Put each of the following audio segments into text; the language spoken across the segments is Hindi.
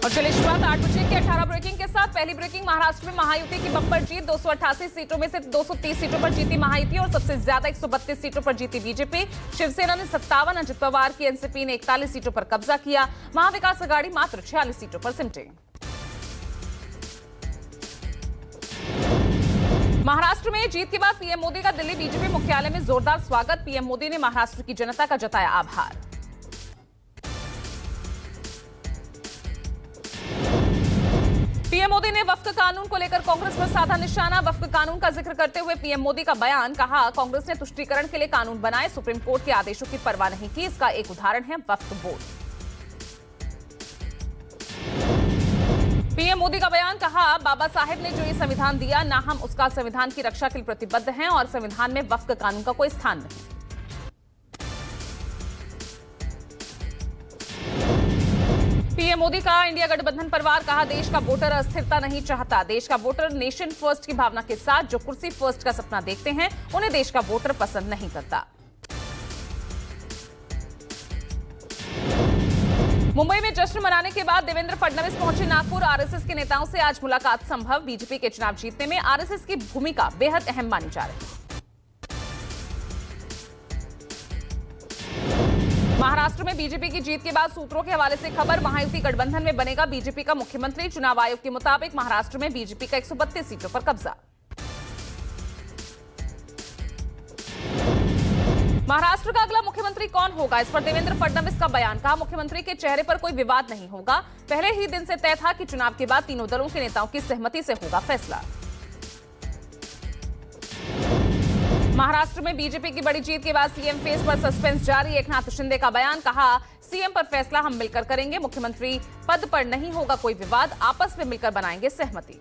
और चलिए शुरुआत 8 बजे की 18 ब्रेकिंग के साथ। पहली ब्रेकिंग, महाराष्ट्र में महायुति की बम्पर जीत। 288 सीटों में से 230 सीटों पर जीती महायुति और सबसे ज्यादा 132 सीटों पर जीती बीजेपी। शिवसेना ने 57, अजित पवार की एनसीपी ने 41 सीटों पर कब्जा किया। महाविकास आघाड़ी मात्र 46 सीटों पर सिमटी। महाराष्ट्र में जीत के बाद पीएम मोदी का दिल्ली बीजेपी मुख्यालय में जोरदार स्वागत। पीएम मोदी ने महाराष्ट्र की जनता का जताया आभार। पीएम मोदी ने वक्फ कानून को लेकर कांग्रेस पर साधा निशाना। वक्फ कानून का जिक्र करते हुए पीएम मोदी का बयान, कहा कांग्रेस ने तुष्टीकरण के लिए कानून बनाए, सुप्रीम कोर्ट के आदेशों की परवाह नहीं की। इसका एक उदाहरण है वक्फ बोर्ड। पीएम मोदी का बयान, कहा बाबा साहेब ने जो ये संविधान दिया, ना हम उसका संविधान की रक्षा के लिए प्रतिबद्ध हैं और संविधान में वक्फ कानून का कोई स्थान नहीं। पीएम मोदी का इंडिया गठबंधन परिवार, कहा देश का वोटर अस्थिरता नहीं चाहता। देश का वोटर नेशन फर्स्ट की भावना के साथ जो कुर्सी फर्स्ट का सपना देखते हैं, उन्हें देश का वोटर पसंद नहीं करता। मुंबई में जश्न मनाने के बाद देवेंद्र फडणवीस पहुंचे नागपुर। आरएसएस के नेताओं से आज मुलाकात संभव। बीजेपी के चुनाव जीतने में आरएसएस की भूमिका बेहद अहम मानी जा रही है। महाराष्ट्र में बीजेपी की जीत के बाद सूत्रों के हवाले से खबर, महायुति गठबंधन में बनेगा बीजेपी का मुख्यमंत्री। चुनाव आयोग के मुताबिक महाराष्ट्र में बीजेपी का 132 सीटों पर कब्जा। महाराष्ट्र का अगला मुख्यमंत्री कौन होगा, इस पर देवेंद्र फडणवीस का बयान, कहा मुख्यमंत्री के चेहरे पर कोई विवाद नहीं होगा। पहले ही दिन से तय था कि चुनाव के बाद तीनों दलों के नेताओं की सहमति से होगा फैसला। महाराष्ट्र में बीजेपी की बड़ी जीत के बाद सीएम फेस पर सस्पेंस जारी। एकनाथ शिंदे का बयान, कहा सीएम पर फैसला हम मिलकर करेंगे, मुख्यमंत्री पद पर नहीं होगा कोई विवाद, आपस में मिलकर बनाएंगे सहमति।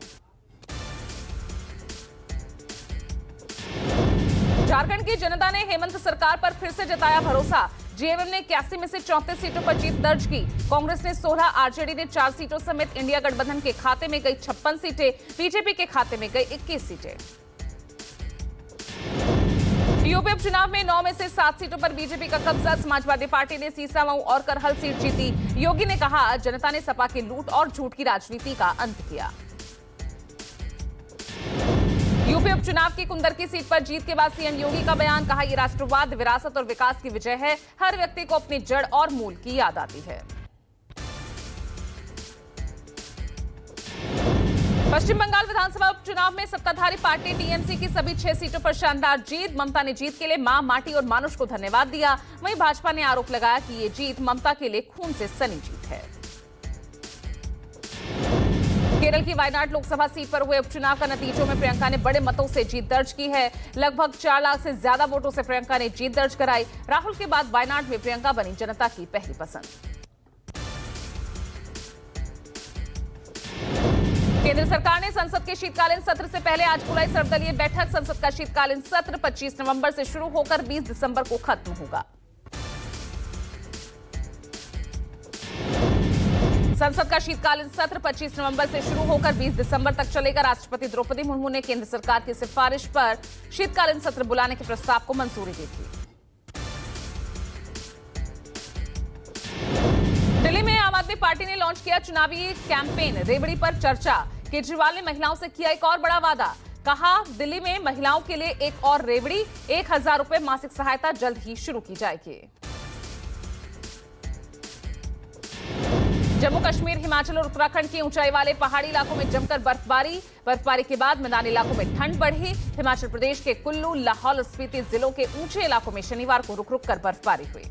झारखंड की जनता ने हेमंत सरकार पर फिर से जताया भरोसा। जेएमएम ने 81 में से 34 सीटों पर जीत दर्ज की। कांग्रेस ने 16, आरजेडी ने 4 सीटों समेत इंडिया गठबंधन के खाते में गई 56 सीटें, बीजेपी के खाते में गई 21 सीटें। यूपी उपचुनाव में 9 में से 7 सीटों पर बीजेपी का कब्जा। समाजवादी पार्टी ने सीसामऊ और करहल सीट जीती। योगी ने कहा जनता ने सपा के लूट और झूठ की राजनीति का अंत किया। यूपी उपचुनाव की कुंदरकी सीट पर जीत के बाद सीएम योगी का बयान, कहा यह राष्ट्रवाद, विरासत और विकास की विजय है। हर व्यक्ति को अपनी जड़ और मूल की याद आती है। पश्चिम बंगाल विधानसभा उपचुनाव में सत्ताधारी पार्टी टीएमसी की सभी 6 सीटों पर शानदार जीत। ममता ने जीत के लिए मां, माटी और मानुष को धन्यवाद दिया। वहीं भाजपा ने आरोप लगाया कि ये जीत ममता के लिए खून से सनी जीत है। केरल की वायनाड लोकसभा सीट पर हुए उपचुनाव का नतीजों में प्रियंका ने बड़े मतों से जीत दर्ज की है। लगभग 4 लाख से ज्यादा वोटों से प्रियंका ने जीत दर्ज कराई। राहुल के बाद वायनाड में प्रियंका बनी जनता की पहली पसंद। केंद्र सरकार ने संसद के शीतकालीन सत्र से पहले आज बुलाई सर्वदलीय बैठक। संसद का शीतकालीन सत्र 25 नवंबर से शुरू होकर 20 दिसंबर को खत्म होगा। संसद का शीतकालीन सत्र 25 नवंबर से शुरू होकर 20 दिसंबर तक चलेगा। राष्ट्रपति द्रौपदी मुर्मू ने केंद्र सरकार की सिफारिश पर शीतकालीन सत्र बुलाने के प्रस्ताव को मंजूरी दी थी। दिल्ली में आम आदमी पार्टी ने लॉन्च किया चुनावी कैंपेन, रेवड़ी पर चर्चा। केजरीवाल ने महिलाओं से किया एक और बड़ा वादा, कहा दिल्ली में महिलाओं के लिए एक और रेवड़ी, 1000 रुपए मासिक सहायता जल्द ही शुरू की जाएगी। जम्मू कश्मीर, हिमाचल और उत्तराखंड के ऊंचाई वाले पहाड़ी इलाकों में जमकर बर्फबारी के बाद मैदानी इलाकों में ठंड बढ़ी। हिमाचल प्रदेश के कुल्लू, लाहौल स्पीति जिलों के ऊंचे इलाकों में शनिवार को रुक रुक कर बर्फबारी हुई।